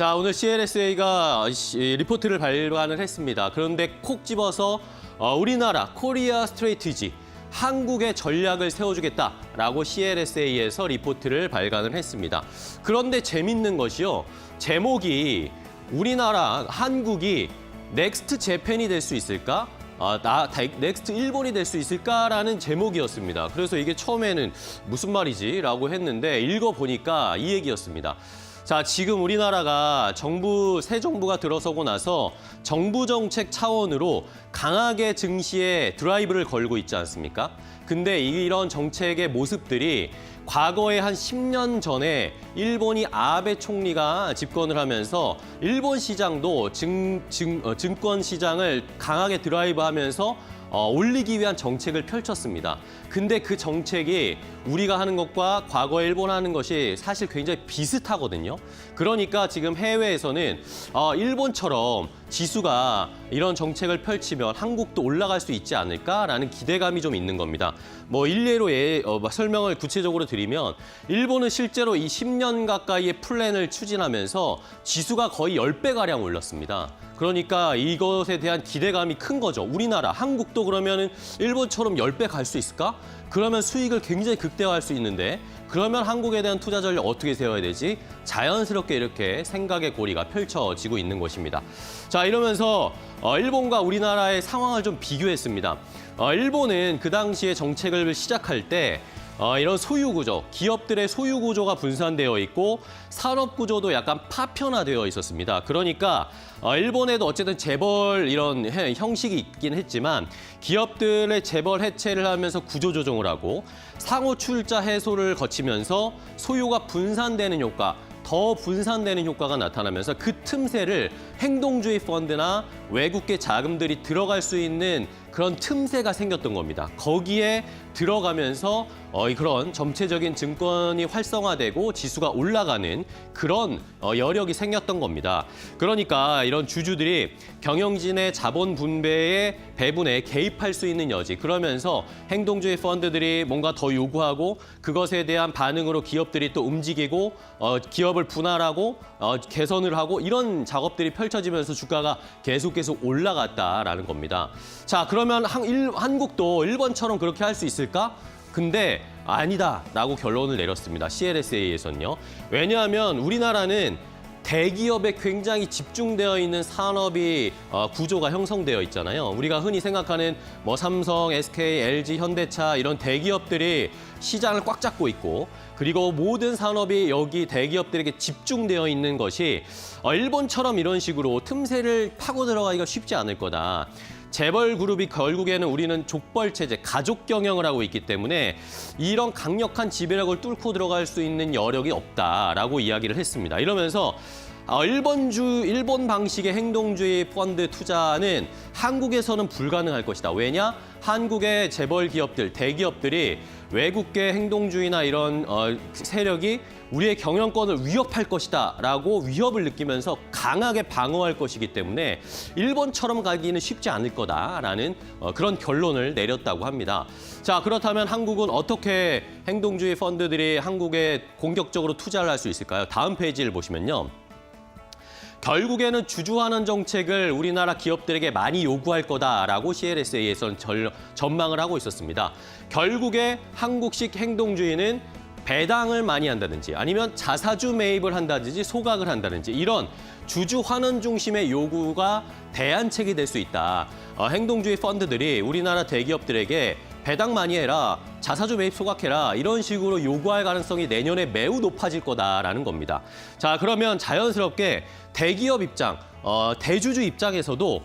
자, 오늘 CLSA가 리포트를 발간을 했습니다. 그런데 콕 집어서 우리나라 코리아 스트레이티지, 한국의 전략을 세워주겠다라고 CLSA에서 리포트를 발간을 했습니다. 그런데 재밌는 것이요. 제목이 우리나라, 한국이 넥스트 재팬이 될 수 있을까? 넥스트 일본이 될 수 있을까라는 제목이었습니다. 그래서 이게 처음에는 무슨 말이지? 라고 했는데 읽어보니까 이 얘기였습니다. 자, 지금 우리나라가 새 정부가 들어서고 나서 정부 정책 차원으로 강하게 증시에 드라이브를 걸고 있지 않습니까? 근데 이런 정책의 모습들이 과거에 한 10년 전에 일본이 아베 총리가 집권을 하면서 일본 시장도 증권 시장을 강하게 드라이브하면서 올리기 위한 정책을 펼쳤습니다. 근데 그 정책이 우리가 하는 것과 과거에 일본 하는 것이 사실 굉장히 비슷하거든요. 그러니까 지금 해외에서는 일본처럼 지수가 이런 정책을 펼치면 한국도 올라갈 수 있지 않을까라는 기대감이 좀 있는 겁니다. 뭐 일례로 설명을 구체적으로 드리면 일본은 실제로 이 10년 가까이의 플랜을 추진하면서 지수가 거의 10배가량 올랐습니다. 그러니까 이것에 대한 기대감이 큰 거죠. 우리나라, 한국도 그러면은 일본처럼 10배 갈 수 있을까? 그러면 수익을 굉장히 극대화할 수 있는데 그러면 한국에 대한 투자 전략 어떻게 세워야 되지? 자연스럽게 이렇게 생각의 고리가 펼쳐지고 있는 것입니다. 자, 이러면서 일본과 우리나라의 상황을 좀 비교했습니다. 일본은 그 당시에 정책을 시작할 때 이런 소유구조, 기업들의 소유구조가 분산되어 있고 산업구조도 약간 파편화되어 있었습니다. 그러니까 일본에도 어쨌든 재벌 이런 형식이 있긴 했지만 기업들의 재벌 해체를 하면서 구조조정을 하고 상호 출자 해소를 거치면서 소유가 분산되는 효과, 더 분산되는 효과가 나타나면서 그 틈새를 행동주의 펀드나 외국계 자금들이 들어갈 수 있는 그런 틈새가 생겼던 겁니다. 거기에 들어가면서 그런 전체적인 증권이 활성화되고 지수가 올라가는 그런 여력이 생겼던 겁니다. 그러니까 이런 주주들이 경영진의 자본 분배의 배분에 개입할 수 있는 여지, 그러면서 행동주의 펀드들이 뭔가 더 요구하고 그것에 대한 반응으로 기업들이 또 움직이고 기업을 분할하고 개선을 하고 이런 작업들이 펼쳐지면서 주가가 계속 올라갔다라는 겁니다. 자, 그러면 한국도 일본처럼 그렇게 할 수 있을까? 근데 아니다라고 결론을 내렸습니다. CLSA에서는요. 왜냐하면 우리나라는 대기업에 굉장히 집중되어 있는 산업이 구조가 형성되어 있잖아요. 우리가 흔히 생각하는 뭐 삼성, SK, LG, 현대차 이런 대기업들이 시장을 꽉 잡고 있고 그리고 모든 산업이 여기 대기업들에게 집중되어 있는 것이 일본처럼 이런 식으로 틈새를 파고 들어가기가 쉽지 않을 거다. 재벌 그룹이 결국에는 우리는 족벌 체제, 가족 경영을 하고 있기 때문에 이런 강력한 지배력을 뚫고 들어갈 수 있는 여력이 없다라고 이야기를 했습니다. 이러면서 일본 방식의 행동주의 펀드 투자는 한국에서는 불가능할 것이다. 왜냐? 한국의 재벌 기업들, 대기업들이 외국계 행동주의나 이런 세력이 우리의 경영권을 위협할 것이다 라고 위협을 느끼면서 강하게 방어할 것이기 때문에 일본처럼 가기는 쉽지 않을 거다라는 그런 결론을 내렸다고 합니다. 자, 그렇다면 한국은 어떻게 행동주의 펀드들이 한국에 공격적으로 투자를 할 수 있을까요? 다음 페이지를 보시면요. 결국에는 주주환원 정책을 우리나라 기업들에게 많이 요구할 거다라고 CLSA에서는 전망을 하고 있었습니다. 결국에 한국식 행동주의는 배당을 많이 한다든지 아니면 자사주 매입을 한다든지 소각을 한다든지 이런 주주 환원 중심의 요구가 대안책이 될 수 있다. 행동주의 펀드들이 우리나라 대기업들에게 배당 많이 해라, 자사주 매입 소각해라 이런 식으로 요구할 가능성이 내년에 매우 높아질 거다라는 겁니다. 자, 그러면 자연스럽게 대기업 입장, 대주주 입장에서도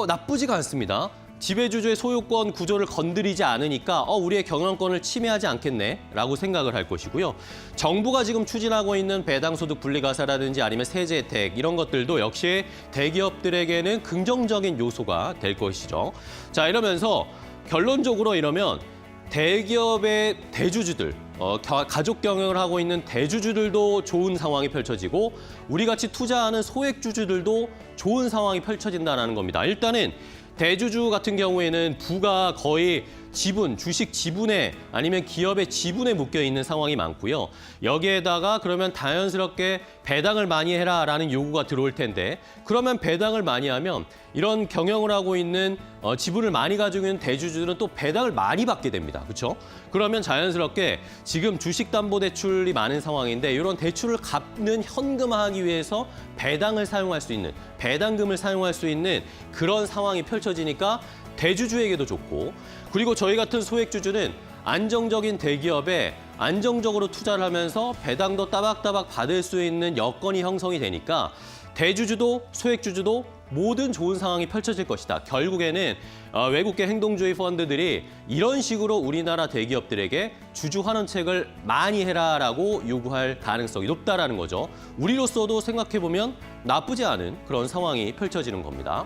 나쁘지가 않습니다. 지배주주의 소유권 구조를 건드리지 않으니까 우리의 경영권을 침해하지 않겠네라고 생각을 할 것이고요. 정부가 지금 추진하고 있는 배당소득 분리가사라든지 아니면 세제 혜택 이런 것들도 역시 대기업들에게는 긍정적인 요소가 될 것이죠. 자, 이러면서 결론적으로 이러면 대기업의 대주주들, 가족 경영을 하고 있는 대주주들도 좋은 상황이 펼쳐지고 우리같이 투자하는 소액주주들도 좋은 상황이 펼쳐진다는 겁니다. 일단은 대주주 같은 경우에는 부가 거의 지분, 주식 지분에 아니면 기업의 지분에 묶여 있는 상황이 많고요. 여기에다가 그러면 자연스럽게 배당을 많이 해라라는 요구가 들어올 텐데 그러면 배당을 많이 하면 이런 경영을 하고 있는 지분을 많이 가지고 있는 대주주들은 또 배당을 많이 받게 됩니다. 그렇죠? 그러면 자연스럽게 지금 주식담보대출이 많은 상황인데 이런 대출을 갚는 현금화하기 위해서 배당을 사용할 수 있는, 배당금을 사용할 수 있는 그런 상황이 펼쳐지니까 대주주에게도 좋고 그리고 저희 같은 소액주주는 안정적인 대기업에 안정적으로 투자를 하면서 배당도 따박따박 받을 수 있는 여건이 형성이 되니까 대주주도 소액주주도 모든 좋은 상황이 펼쳐질 것이다. 결국에는 외국계 행동주의 펀드들이 이런 식으로 우리나라 대기업들에게 주주 환원책을 많이 해라라고 요구할 가능성이 높다라는 거죠. 우리로서도 생각해보면 나쁘지 않은 그런 상황이 펼쳐지는 겁니다.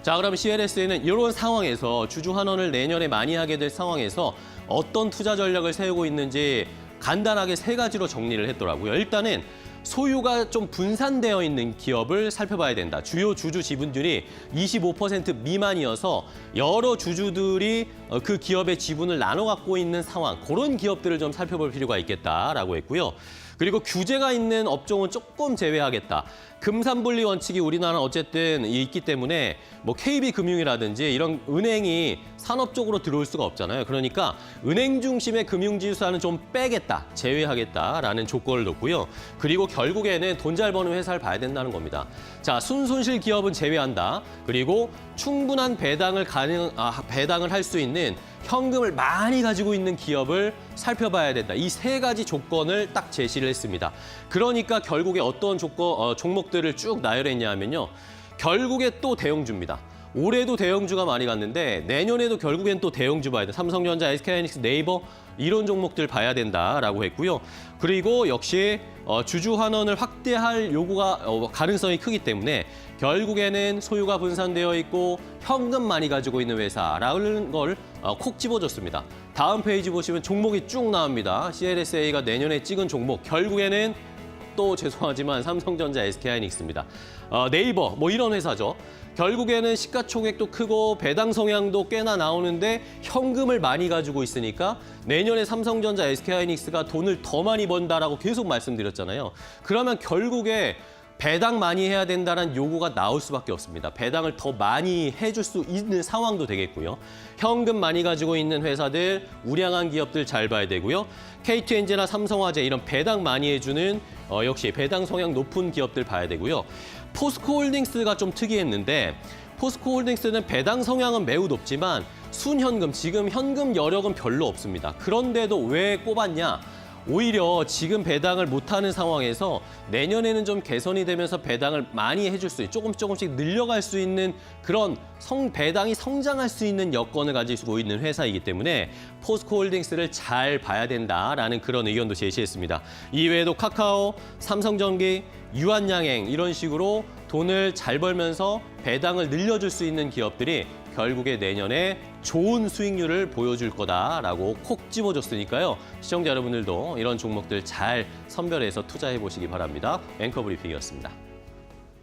자, 그럼 CLS에는 이런 상황에서 주주 환원을 내년에 많이 하게 될 상황에서 어떤 투자 전략을 세우고 있는지 간단하게 세 가지로 정리를 했더라고요. 일단은 소유가 좀 분산되어 있는 기업을 살펴봐야 된다. 주요 주주 지분율이 25% 미만이어서 여러 주주들이 그 기업의 지분을 나눠 갖고 있는 상황, 그런 기업들을 좀 살펴볼 필요가 있겠다라고 했고요. 그리고 규제가 있는 업종은 조금 제외하겠다. 금산분리 원칙이 우리나라는 어쨌든 있기 때문에 뭐 KB금융이라든지 이런 은행이 산업 쪽으로 들어올 수가 없잖아요. 그러니까 은행 중심의 금융지수사는 좀 빼겠다, 제외하겠다라는 조건을 놓고요. 그리고 결국에는 돈 잘 버는 회사를 봐야 된다는 겁니다. 자, 순손실 기업은 제외한다. 그리고 충분한 배당을 할 수 있는 현금을 많이 가지고 있는 기업을 살펴봐야 된다. 이 세 가지 조건을 딱 제시를 했습니다. 그러니까 결국에 어떤 종목들을 쭉 나열했냐 하면요. 결국에 또 대형주입니다. 올해도 대형주가 많이 갔는데 내년에도 결국엔 또 대형주 봐야 돼. 삼성전자, SK하이닉스, 네이버 이런 종목들 봐야 된다라고 했고요. 그리고 역시 주주 환원을 확대할 요구가 가능성이 크기 때문에 결국에는 소유가 분산되어 있고 현금 많이 가지고 있는 회사라는 걸 콕 집어줬습니다. 다음 페이지 보시면 종목이 쭉 나옵니다. CLSA가 내년에 찍은 종목 결국에는 또 죄송하지만 삼성전자, SK하이닉스입니다. 네이버 뭐 이런 회사죠. 결국에는 시가총액도 크고 배당 성향도 꽤나 나오는데 현금을 많이 가지고 있으니까 내년에 삼성전자, SK하이닉스가 돈을 더 많이 번다라고 계속 말씀드렸잖아요. 그러면 결국에 배당 많이 해야 된다는 요구가 나올 수밖에 없습니다. 배당을 더 많이 해줄 수 있는 상황도 되겠고요. 현금 많이 가지고 있는 회사들, 우량한 기업들 잘 봐야 되고요. KTNG나 삼성화재 이런 배당 많이 해주는 역시 배당 성향 높은 기업들 봐야 되고요. 포스코홀딩스가 좀 특이했는데 포스코홀딩스는 배당 성향은 매우 높지만 순현금, 지금 현금 여력은 별로 없습니다. 그런데도 왜 꼽았냐? 오히려 지금 배당을 못하는 상황에서 내년에는 좀 개선이 되면서 배당을 많이 해줄 수 있는, 조금씩 늘려갈 수 있는 그런 배당이 성장할 수 있는 여건을 가지고 있는 회사이기 때문에 포스코홀딩스를 잘 봐야 된다라는 그런 의견도 제시했습니다. 이외에도 카카오, 삼성전기, 유한양행 이런 식으로 돈을 잘 벌면서 배당을 늘려줄 수 있는 기업들이 결국에 내년에 좋은 수익률을 보여줄 거다라고 콕 집어줬으니까요. 시청자 여러분들도 이런 종목들 잘 선별해서 투자해 보시기 바랍니다. 앵커 브리핑이었습니다.